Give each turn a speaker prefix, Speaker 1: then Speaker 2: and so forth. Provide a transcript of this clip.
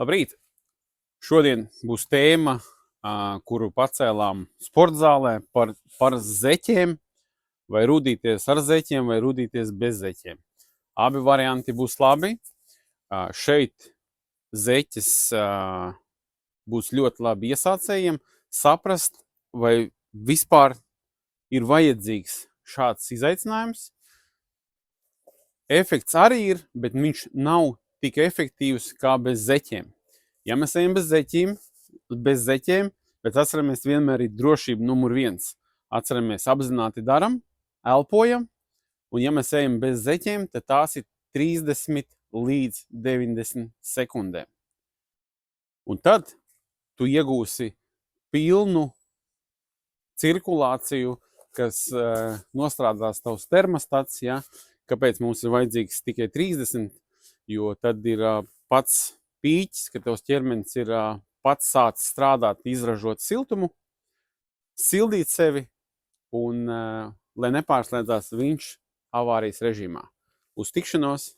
Speaker 1: Labrīt! Šodien būs tēma, kuru pacēlām sportzālē par zeķiem, vai rūdīties ar zeķiem, vai rūdīties bez zeķiem. Abi varianti būs labi. Šeit zeķes būs ļoti labi iesācējiem saprast, vai vispār ir vajadzīgs šāds izaicinājums. Efekts arī ir, bet viņš nav tik efektīvs kā bez zeķiem. Ja mēs ejam bez zeķiem, bet atceramies vienmēr ir drošība numur 1. Atceramies, apzināti daram, elpojam, un ja mēs ejam bez zeķiem, tad tās ir 30 līdz 90 sekundēm. Un tad tu iegūsi pilnu cirkulāciju, kas nostrādās tavs termostats, ja? Kāpēc mums ir vajadzīgs tikai 30, jo tad ir pats pīķis, ka tavs ķermenis ir pats sācis strādāt, izražot siltumu, sildīt sevi un, lai nepārslēdzās viņš avārijas režīmā. Uz tikšanos!